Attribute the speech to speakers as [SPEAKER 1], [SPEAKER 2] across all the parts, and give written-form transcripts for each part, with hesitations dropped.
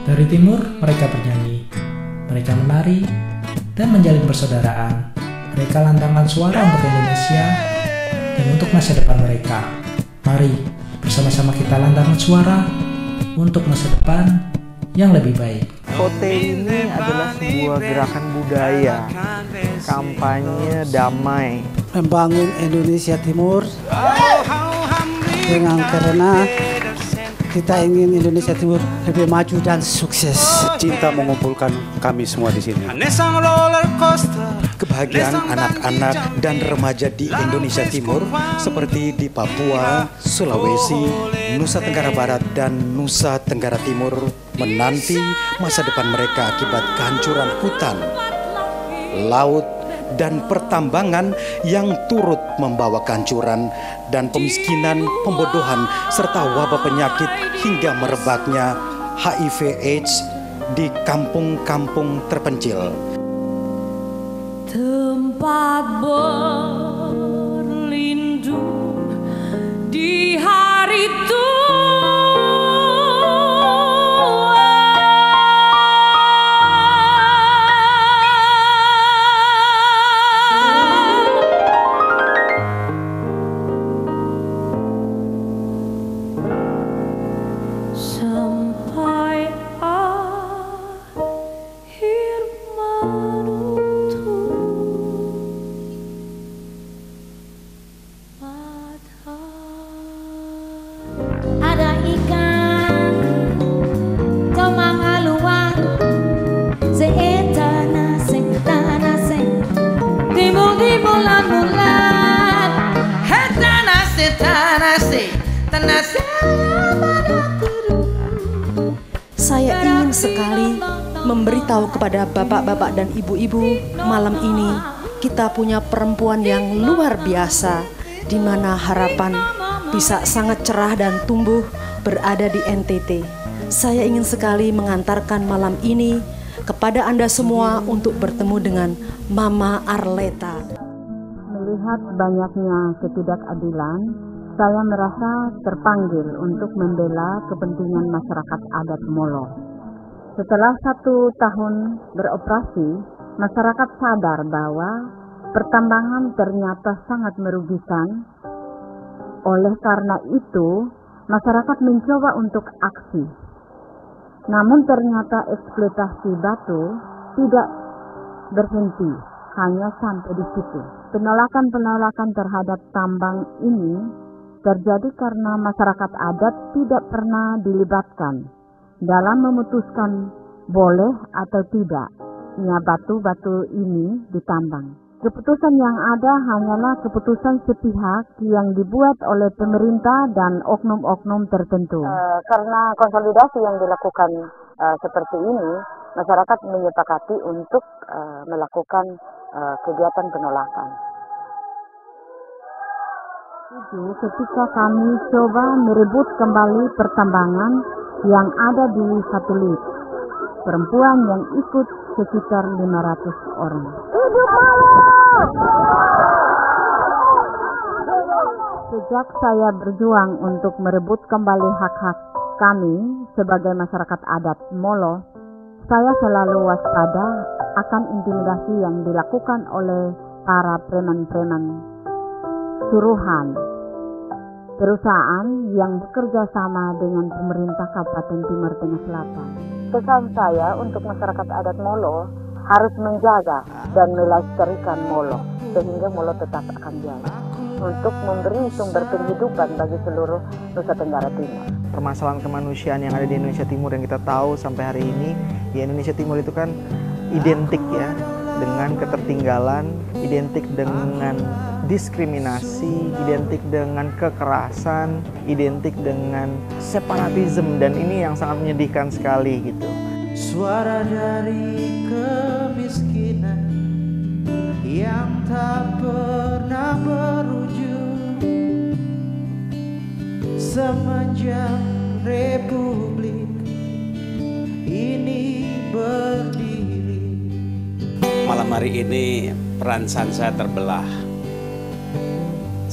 [SPEAKER 1] Dari timur, mereka bernyanyi, mereka menari, dan menjalin persaudaraan. Mereka lantangkan suara untuk Indonesia dan untuk masa depan mereka. Mari bersama-sama kita lantangkan suara untuk masa depan yang lebih baik.
[SPEAKER 2] KOTE ini adalah sebuah gerakan budaya, kampanye damai,
[SPEAKER 3] membangun Indonesia Timur dengan karena kita ingin Indonesia Timur lebih maju dan sukses.
[SPEAKER 4] Cinta mengumpulkan kami semua di sini.
[SPEAKER 5] Kebahagiaan anak-anak dan remaja di Indonesia Timur seperti di Papua, Sulawesi, Nusa Tenggara Barat, dan Nusa Tenggara Timur menanti masa depan mereka akibat kehancuran hutan, laut, dan pertambangan yang turut membawa kehancuran dan pemiskinan, pembodohan, serta wabah penyakit hingga merebaknya HIV/AIDS di kampung-kampung terpencil.
[SPEAKER 6] Tempat berlindung di hari tua. Sampai akhir menutup mata.
[SPEAKER 7] Ada ikan tomang haluan seetana sing tanah sing
[SPEAKER 6] Timur di bulan-bulan tanah se
[SPEAKER 8] Saya ingin sekali memberitahu kepada bapak-bapak dan ibu-ibu, malam ini kita punya perempuan yang luar biasa, di mana harapan bisa sangat cerah dan tumbuh berada di NTT. Saya ingin sekali mengantarkan malam ini kepada Anda semua untuk bertemu dengan Mama Arleta.
[SPEAKER 9] Melihat banyaknya ketidakadilan, saya merasa terpanggil untuk membela kepentingan masyarakat adat Molo. Setelah 1 tahun beroperasi, masyarakat sadar bahwa pertambangan ternyata sangat merugikan. Oleh karena itu, masyarakat mencoba untuk aksi. Namun ternyata eksploitasi batu tidak berhenti, hanya sampai di situ. Penolakan-penolakan terhadap tambang ini terjadi karena masyarakat adat tidak pernah dilibatkan dalam memutuskan boleh atau tidaknya batu-batu ini ditambang. Keputusan yang ada hanyalah keputusan sepihak yang dibuat oleh pemerintah dan oknum-oknum tertentu. Karena konsolidasi yang dilakukan seperti ini, masyarakat menyepakati untuk melakukan kegiatan penolakan. Ketika kami coba merebut kembali pertambangan yang ada di satelit, perempuan yang ikut sekitar 500 orang. Sejak saya berjuang untuk merebut kembali hak-hak kami sebagai masyarakat adat Molo, saya selalu waspada akan intimidasi yang dilakukan oleh para preman-preman suruhan perusahaan yang bekerja sama dengan pemerintah Kabupaten Timur Tengah Selatan. Pesan saya untuk masyarakat adat Molo harus menjaga dan melestarikan Molo sehingga Molo tetap akan jaya untuk memberi sumber penghidupan bagi seluruh Nusa Tenggara Timur.
[SPEAKER 2] Permasalahan kemanusiaan yang ada di Indonesia Timur yang kita tahu sampai hari ini, di Indonesia Timur itu kan identik ya dengan ketertinggalan, identik dengan diskriminasi, identik dengan kekerasan, identik dengan separatisme, dan ini yang sangat menyedihkan sekali gitu.
[SPEAKER 10] Suara dari kemiskinan yang tak pernah berujung semenjak Republik ini berdiri.
[SPEAKER 4] Malam hari ini perasaan saya terbelah.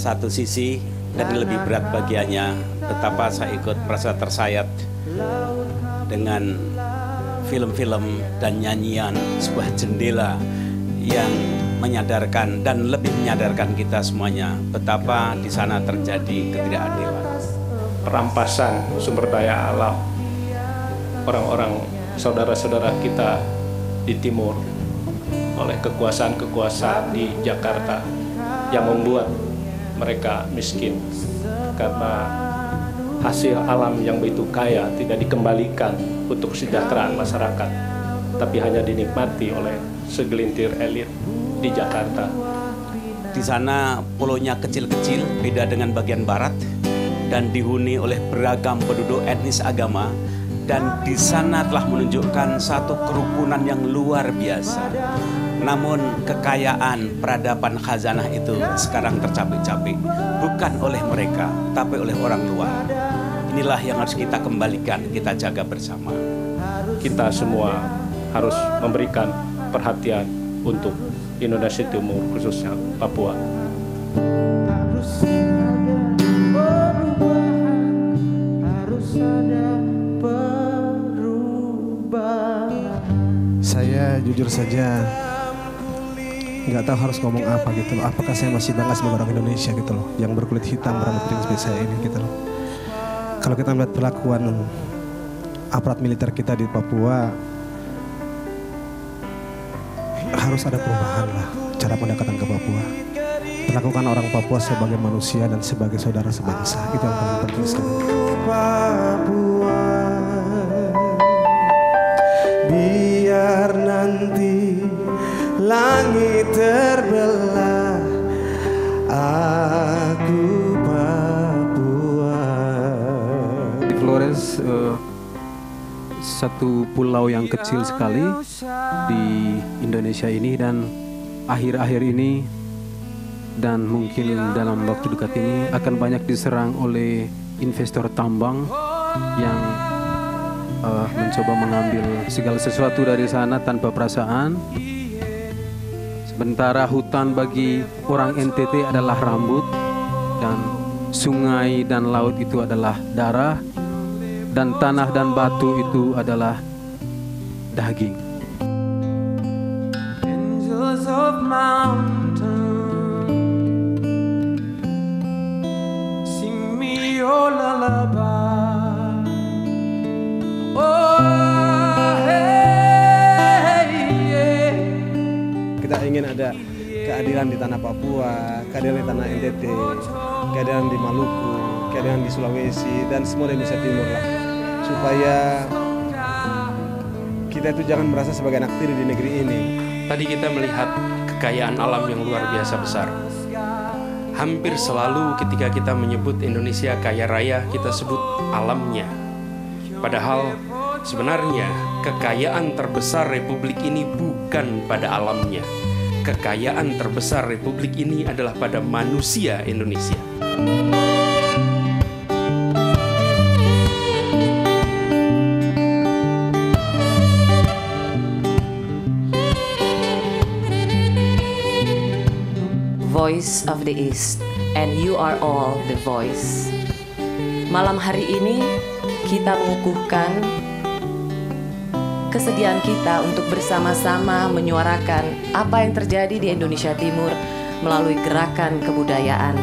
[SPEAKER 4] Satu sisi dan lebih berat bagiannya, betapa saya ikut merasa tersayat dengan film-film dan nyanyian sebuah jendela yang menyadarkan dan lebih menyadarkan kita semuanya betapa di sana terjadi ketidakadilan.
[SPEAKER 11] Perampasan sumber daya alam orang-orang saudara-saudara kita di timur oleh kekuasaan-kekuasaan di Jakarta yang membuat mereka miskin karena hasil alam yang begitu kaya tidak dikembalikan untuk kesejahteraan masyarakat, tapi hanya dinikmati oleh segelintir elit di Jakarta.
[SPEAKER 4] Di sana pulaunya kecil-kecil, beda dengan bagian barat, dan dihuni oleh beragam penduduk etnis agama, dan di sana telah menunjukkan satu kerukunan yang luar biasa. Namun kekayaan peradaban khazanah itu sekarang tercapik-capik, bukan oleh mereka, tapi oleh orang luar. Inilah yang harus kita kembalikan, kita jaga bersama.
[SPEAKER 11] Kita semua harus memberikan perhatian untuk Indonesia Timur, khususnya Papua.
[SPEAKER 10] Harus ada perubahan, harus ada perubahan.
[SPEAKER 12] Saya jujur saja nggak tahu harus ngomong apa gitu loh. Apakah saya masih bangga sebagai orang Indonesia gitu loh, yang berkulit hitam, berambut putih seperti saya ini gitu loh. Kalau kita melihat perlakuan aparat militer kita di Papua, harus ada perubahan lah cara pendekatan ke Papua. Perlakukan orang Papua sebagai manusia dan sebagai saudara sebangsa, itu yang paling penting sekali.
[SPEAKER 10] Papua, biar nanti langit terbelah, aku Papua.
[SPEAKER 13] Di Flores, satu pulau yang kecil sekali di Indonesia ini, dan akhir-akhir ini dan mungkin dalam waktu dekat ini akan banyak diserang oleh investor tambang yang mencoba mengambil segala sesuatu dari sana tanpa perasaan. Sementara hutan bagi orang NTT adalah rambut, dan sungai dan laut itu adalah darah, dan tanah dan batu itu adalah daging.
[SPEAKER 10] Angels of mountain, sing me your lullaby. Oh, hey, yeah.
[SPEAKER 12] Kita ingin ada keadilan di tanah Papua, keadilan di tanah NTT, keadilan di Maluku, keadilan di Sulawesi, dan semua di Indonesia Timur lah. Supaya kita itu jangan merasa sebagai anak tiri di negeri ini.
[SPEAKER 11] Tadi kita melihat kekayaan alam yang luar biasa besar. Hampir selalu ketika kita menyebut Indonesia kaya raya, kita sebut alamnya. Padahal sebenarnya kekayaan terbesar Republik ini bukan pada alamnya. Kekayaan terbesar Republik ini adalah pada manusia Indonesia.
[SPEAKER 14] Voice of the East, and you are all the voice. Malam hari ini kita mengukuhkan kesediaan kita untuk bersama-sama menyuarakan apa yang terjadi di Indonesia Timur melalui gerakan kebudayaan.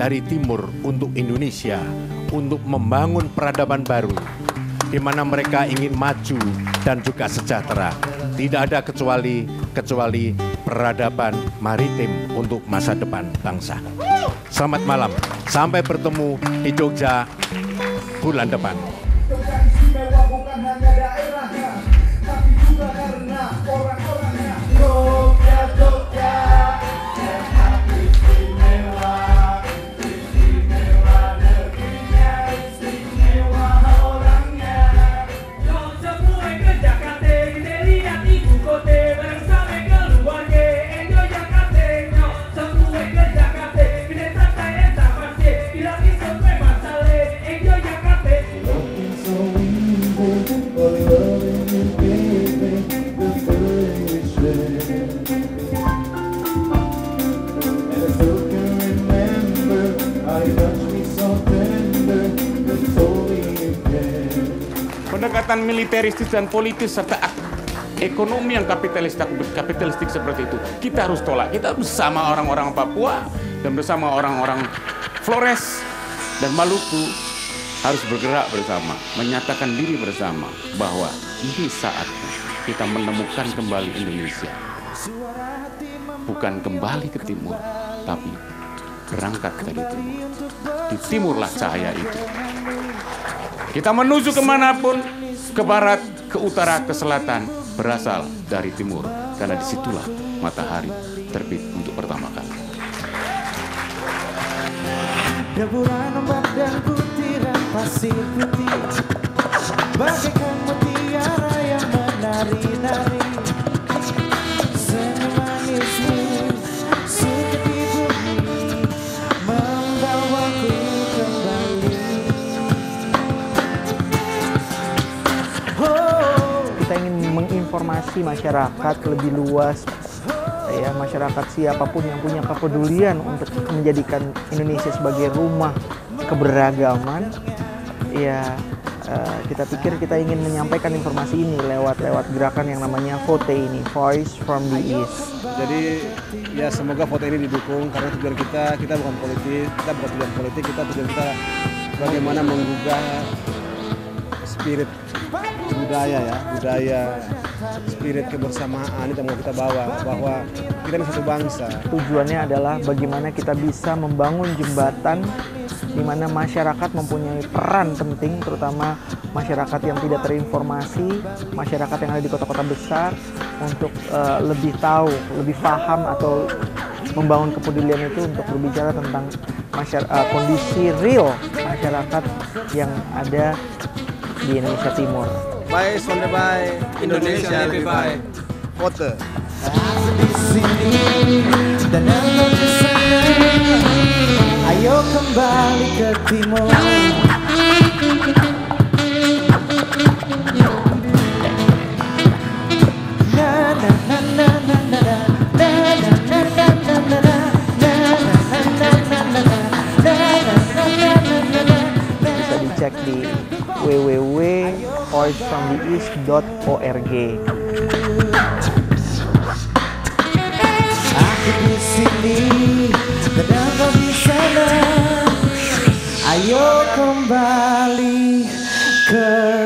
[SPEAKER 15] Dari Timur untuk Indonesia, untuk membangun peradaban baru, di mana mereka ingin maju dan juga sejahtera. Tidak ada kecuali peradaban maritim untuk masa depan bangsa. Selamat malam, sampai bertemu di Jogja bulan depan.
[SPEAKER 10] Bukan hanya daerahnya, tapi juga karena orang-orangnya. Jogja, Jogja, yang hati istimewa, istimewa negerinya, istimewa orangnya. Jom semua ke Jakarta, kita lihat ibu kota bersama keluarga. Enjoy Jakarta, jom semua ke Jakarta, kita santai entah masih, bila isu masalah. Enjoy Jakarta.
[SPEAKER 16] pendekatan militeristis dan politis serta ekonomi yang kapitalistik seperti itu kita harus tolak. Kita bersama orang-orang Papua dan bersama orang-orang Flores dan Maluku harus bergerak bersama, menyatakan diri bersama bahwa ini saatnya kita menemukan kembali Indonesia. Bukan kembali ke timur, tapi berangkat dari timur. Di timurlah cahaya itu. Kita menuju kemanapun, ke barat, ke utara, ke selatan, berasal dari timur. Karena disitulah matahari terbit untuk pertama kali.
[SPEAKER 10] Deburan ombak dan butiran pasir putih bagaikan mutiara yang menari-nari. Senyum manismu seperti bumi membawaku kembali.
[SPEAKER 2] Kita ingin menginformasi masyarakat lebih luas, ya, masyarakat siapapun yang punya kepedulian untuk menjadikan Indonesia sebagai rumah keberagaman, ya kita pikir kita ingin menyampaikan informasi ini lewat gerakan yang namanya VOTE ini, Voice from the East.
[SPEAKER 12] Jadi ya semoga VOTE ini didukung karena tujuan kita bukan politik, kita bukan tujuan politik, tujuan kita bagaimana menggugah spirit budaya, spirit kebersamaan itu yang mau kita bawa, bahwa kita ini satu bangsa.
[SPEAKER 2] Tujuannya adalah bagaimana kita bisa membangun jembatan di mana masyarakat mempunyai peran penting, terutama masyarakat yang tidak terinformasi, masyarakat yang ada di kota-kota besar, untuk lebih tahu, lebih paham atau membangun kepedulian itu untuk berbicara tentang kondisi real masyarakat yang ada di Indonesia Timur.
[SPEAKER 12] Bye, sonde bye, Indonesia lebih baik. VOTE.
[SPEAKER 10] Di sini dan engkau di sana, ayo kembali ke timur.
[SPEAKER 2] Bisa dicek di www.voicefromtheeast.org.
[SPEAKER 10] Aku di sini dan engkau di sana, ayo kembali ke